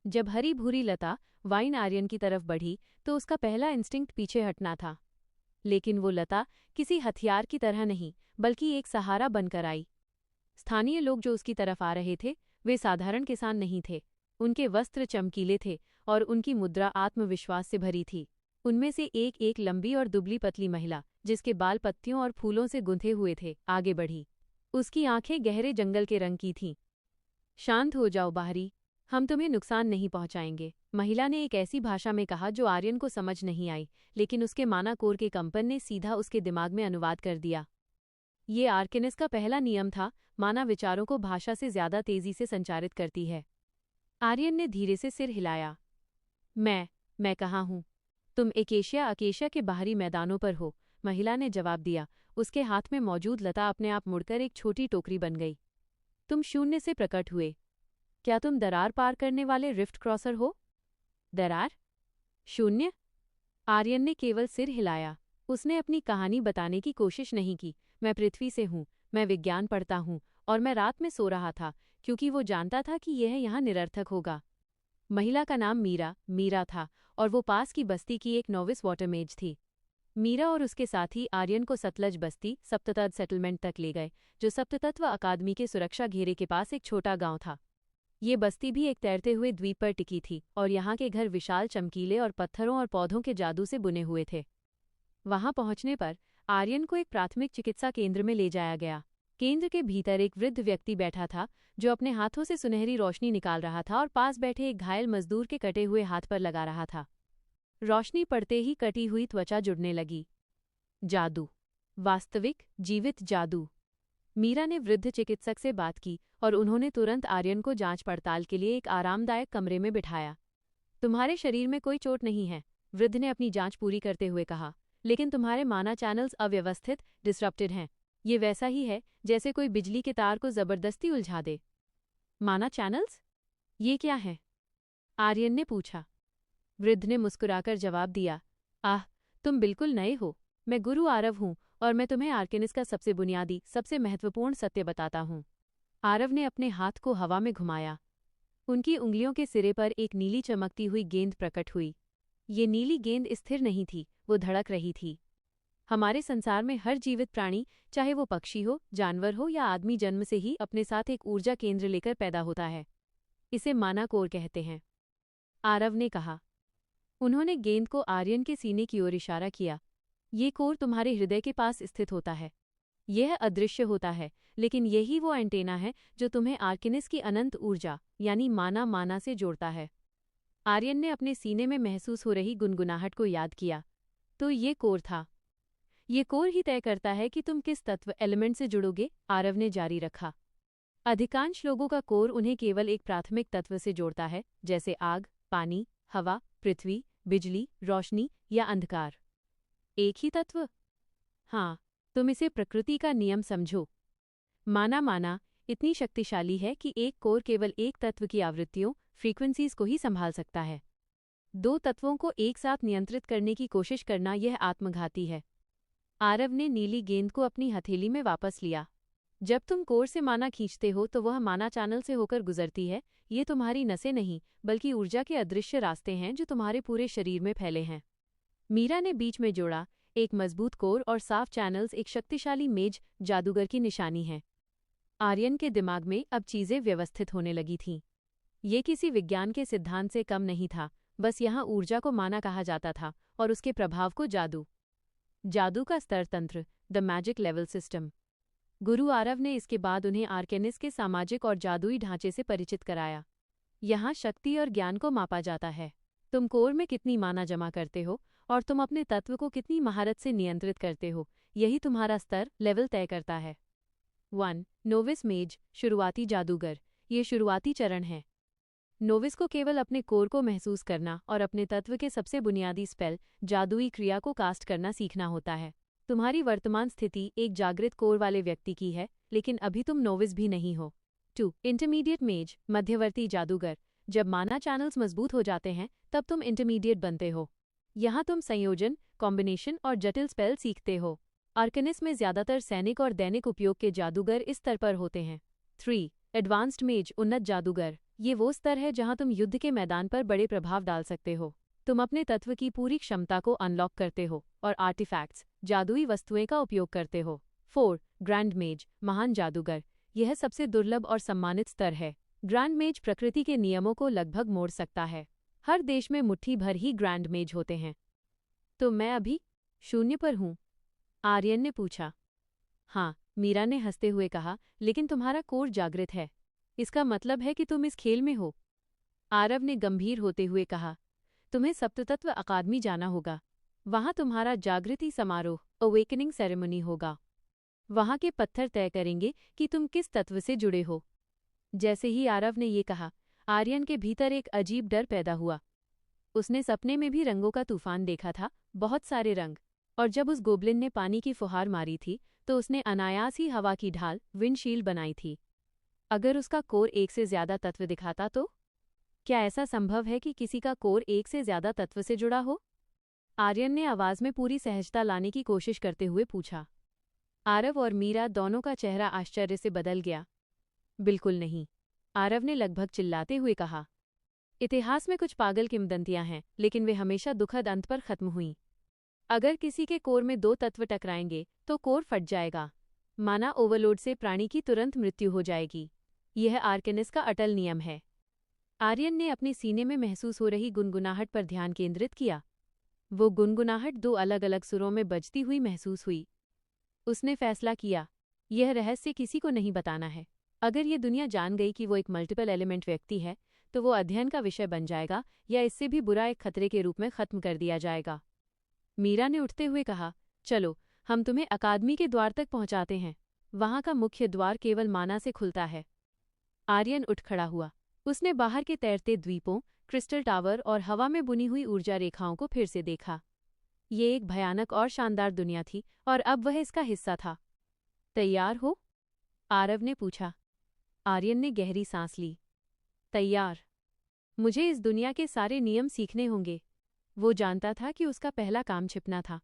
जब हरी भूरी लता वाइन आर्यन की तरफ बढ़ी तो उसका पहला इंस्टिंक्ट पीछे हटना था। लेकिन वो लता किसी हथियार की तरह नहीं बल्कि एक सहारा बनकर आई। स्थानीय लोग जो उसकी तरफ आ रहे थे वे साधारण किसान नहीं थे। उनके वस्त्र चमकीले थे और उनकी मुद्रा आत्मविश्वास से भरी थी। उनमें से एक लंबी और दुबली पतली महिला, जिसके बाल पत्तियों और फूलों से गुंथे हुए थे, आगे बढ़ी। उसकी आंखें गहरे जंगल के रंग की थीं। शांत हो जाओ बाहरी, हम तुम्हें नुकसान नहीं पहुंचाएंगे, महिला ने एक ऐसी भाषा में कहा जो आर्यन को समझ नहीं आई, लेकिन उसके मानाकोर के कंपन ने सीधा उसके दिमाग में अनुवाद कर दिया। ये आर्केनिस का पहला नियम था, माना विचारों को भाषा से ज्यादा तेजी से संचारित करती है। आर्यन ने धीरे से सिर हिलाया। मैं कहाँ हूँ? तुम अकेशिया के बाहरी मैदानों पर हो, महिला ने जवाब दिया। उसके हाथ में मौजूद लता अपने आप मुड़कर एक छोटी टोकरी बन गई। तुम शून्य से प्रकट हुए। क्या तुम दरार पार करने वाले रिफ्ट क्रॉसर हो? दरार? शून्य? आर्यन ने केवल सिर हिलाया। उसने अपनी कहानी बताने की कोशिश नहीं की। मैं पृथ्वी से हूँ, मैं विज्ञान पढ़ता हूँ, और मैं रात में सो रहा था क्योंकि वो जानता था कि यह यहाँ निरर्थक होगा। महिला का नाम मीरा था और वो पास की बस्ती की एक नोविस वाटरमेज थी। मीरा और उसके साथी आर्यन को सतलज बस्ती सप्ततत सेटलमेंट तक ले गए, जो सप्ततत्व अकादमी के सुरक्षा घेरे के पास एक छोटा गांव था। ये बस्ती भी एक तैरते हुए द्वीप पर टिकी थी और यहाँ के घर विशाल, चमकीले और पत्थरों और पौधों के जादू से बुने हुए थे। वहां पहुंचने पर आर्यन को एक प्राथमिक चिकित्सा केंद्र में ले जाया गया। केंद्र के भीतर एक वृद्ध व्यक्ति बैठा था जो अपने हाथों से सुनहरी रोशनी निकाल रहा था और पास बैठे एक घायल मजदूर के कटे हुए हाथ पर लगा रहा था। रोशनी पड़ते ही कटी हुई त्वचा जुड़ने लगी। जादू, वास्तविक जीवित जादू। मीरा ने वृद्ध चिकित्सक से बात की और उन्होंने तुरंत आर्यन को जांच पड़ताल के लिए एक आरामदायक कमरे में बिठाया। तुम्हारे शरीर में कोई चोट नहीं है, वृद्ध ने अपनी जांच पूरी करते हुए कहा, लेकिन तुम्हारे माना चैनल्स अव्यवस्थित, डिसरप्टेड हैं। ये वैसा ही है जैसे कोई बिजली के तार को जबरदस्ती उलझा दे। माना चैनल्स? ये क्या है? आर्यन ने पूछा। वृद्ध ने मुस्कुराकर जवाब दिया, तुम बिल्कुल नए हो। मैं गुरु आरव हूँ और मैं तुम्हें आर्केनिस का सबसे बुनियादी, सबसे महत्वपूर्ण सत्य बताता हूँ। आरव ने अपने हाथ को हवा में घुमाया। उनकी उंगलियों के सिरे पर एक नीली चमकती हुई गेंद प्रकट हुई। ये नीली गेंद स्थिर नहीं थी, वो धड़क रही थी। हमारे संसार में हर जीवित प्राणी, चाहे वो पक्षी हो, जानवर हो या आदमी, जन्म से ही अपने साथ एक ऊर्जा केंद्र लेकर पैदा होता है। इसे माना कोर कहते हैं, आरव ने कहा। उन्होंने गेंद को आर्यन के सीने की ओर इशारा किया। ये कोर तुम्हारे हृदय के पास स्थित होता है। यह अदृश्य होता है, लेकिन यही वो एंटेना है जो तुम्हें आर्केनिस की अनंत ऊर्जा यानी माना से जोड़ता है। आर्यन ने अपने सीने में महसूस हो रही गुनगुनाहट को याद किया। तो ये कोर था। ये कोर ही तय करता है कि तुम किस तत्व एलिमेंट से जुड़ोगे, आरव ने जारी रखा। अधिकांश लोगों का कोर उन्हें केवल एक प्राथमिक तत्व से जोड़ता है, जैसे आग, पानी, हवा, पृथ्वी, बिजली, रोशनी या अंधकार। एक ही तत्व? हाँ, तुम इसे प्रकृति का नियम समझो। माना इतनी शक्तिशाली है कि एक कोर केवल एक तत्व की आवृत्तियों, फ्रीक्वेंसीज को ही संभाल सकता है। दो तत्वों को एक साथ नियंत्रित करने की कोशिश करना यह आत्मघाती है। आरव ने नीली गेंद को अपनी हथेली में वापस लिया। जब तुम कोर से माना खींचते हो तो वह माना चैनल से होकर गुजरती है। ये तुम्हारी नसें नहीं, बल्कि ऊर्जा के अदृश्य रास्ते हैं जो तुम्हारे पूरे शरीर में फैले हैं। मीरा ने बीच में जोड़ा, एक मजबूत कोर और साफ चैनल्स एक शक्तिशाली मेज जादूगर की निशानी है। आर्यन के दिमाग में अब चीजें व्यवस्थित होने लगी थीं। ये किसी विज्ञान के सिद्धांत से कम नहीं था, बस यहाँ ऊर्जा को माना कहा जाता था और उसके प्रभाव को जादू का स्तर तंत्र, द मैजिक लेवल सिस्टम। गुरु आरव ने इसके बाद उन्हें आर्केनिस के सामाजिक और जादुई ढांचे से परिचित कराया। यहाँ शक्ति और ज्ञान को मापा जाता है। तुम कोर में कितनी माना जमा करते हो और तुम अपने तत्व को कितनी महारत से नियंत्रित करते हो, यही तुम्हारा स्तर, लेवल तय करता है। 1. नोविस मेज, शुरुआती जादूगर। ये शुरुआती चरण है। नोविस को केवल अपने कोर को महसूस करना और अपने तत्व के सबसे बुनियादी स्पेल, जादुई क्रिया को कास्ट करना सीखना होता है। तुम्हारी वर्तमान स्थिति एक जागृत कोर वाले व्यक्ति की है, लेकिन अभी तुम नोविस भी नहीं हो। 2. इंटरमीडिएट मेज, मध्यवर्ती जादूगर। जब माना चैनल्स मजबूत हो जाते हैं तब तुम इंटरमीडिएट बनते हो। यहाँ तुम संयोजन, कॉम्बिनेशन और जटिल स्पेल सीखते हो। आर्केनिस में ज्यादातर सैनिक और दैनिक उपयोग के जादूगर इस स्तर पर होते हैं। 3. एडवांस्ड मेज, उन्नत जादूगर। ये वो स्तर है जहां तुम युद्ध के मैदान पर बड़े प्रभाव डाल सकते हो। तुम अपने तत्व की पूरी क्षमता को अनलॉक करते हो और आर्टिफैक्ट्स, जादुई वस्तुएं का उपयोग करते हो। 4. ग्रैंड मेज, महान जादूगर। यह सबसे दुर्लभ और सम्मानित स्तर है। ग्रैंड मेज प्रकृति के नियमों को लगभग मोड़ सकता है। हर देश में मुट्ठी भर ही ग्रैंड मेज होते हैं। तो मैं अभी शून्य पर हूँ? आर्यन ने पूछा। हाँ, मीरा ने हंसते हुए कहा, लेकिन तुम्हारा कोर जागृत है। इसका मतलब है कि तुम इस खेल में हो। आरव ने गंभीर होते हुए कहा, तुम्हें सप्ततत्व अकादमी जाना होगा। वहां तुम्हारा जागृति समारोह, अवेकनिंग सेरेमनी होगा। वहां के पत्थर तय करेंगे कि तुम किस तत्व से जुड़े हो। जैसे ही आरव ने ये कहा, आर्यन के भीतर एक अजीब डर पैदा हुआ। उसने सपने में भी रंगों का तूफान देखा था, बहुत सारे रंग। और जब उस गोब्लिन ने पानी की फुहार मारी थी तो उसने अनायास ही हवा की ढाल, विंडशील्ड बनाई थी। अगर उसका कोर एक से ज्यादा तत्व दिखाता तो? क्या ऐसा संभव है कि किसी का कोर एक से ज्यादा तत्व से जुड़ा हो? आर्यन ने आवाज में पूरी सहजता लाने की कोशिश करते हुए पूछा। आरव और मीरा दोनों का चेहरा आश्चर्य से बदल गया। बिल्कुल नहीं, आरव ने लगभग चिल्लाते हुए कहा। इतिहास में कुछ पागल किंवदंतियां हैं, लेकिन वे हमेशा दुखद अंत पर खत्म हुईं। अगर किसी के कोर में दो तत्व टकराएंगे तो कोर फट जाएगा। माना ओवरलोड से प्राणी की तुरंत मृत्यु हो जाएगी। यह आर्केनिस का अटल नियम है। आर्यन ने अपने सीने में महसूस हो रही गुनगुनाहट पर ध्यान केंद्रित किया। वो गुनगुनाहट दो अलग अलग सुरों में बजती हुई महसूस हुई। उसने फैसला किया, यह रहस्य किसी को नहीं बताना है। अगर ये दुनिया जान गई कि वो एक मल्टीपल एलिमेंट व्यक्ति है तो वो अध्ययन का विषय बन जाएगा, या इससे भी बुरा एक खतरे के रूप में खत्म कर दिया जाएगा। मीरा ने उठते हुए कहा, चलो हम तुम्हें अकादमी के द्वार तक पहुंचाते हैं। वहां का मुख्य द्वार केवल माना से खुलता है। आर्यन उठ खड़ा हुआ। उसने बाहर के तैरते द्वीपों, क्रिस्टल टावर और हवा में बुनी हुई ऊर्जा रेखाओं को फिर से देखा। ये एक भयानक और शानदार दुनिया थी और अब वह इसका हिस्सा था। तैयार हो? आरव ने पूछा। आर्यन ने गहरी सांस ली। तैयार। मुझे इस दुनिया के सारे नियम सीखने होंगे। वो जानता था कि उसका पहला काम छिपना था।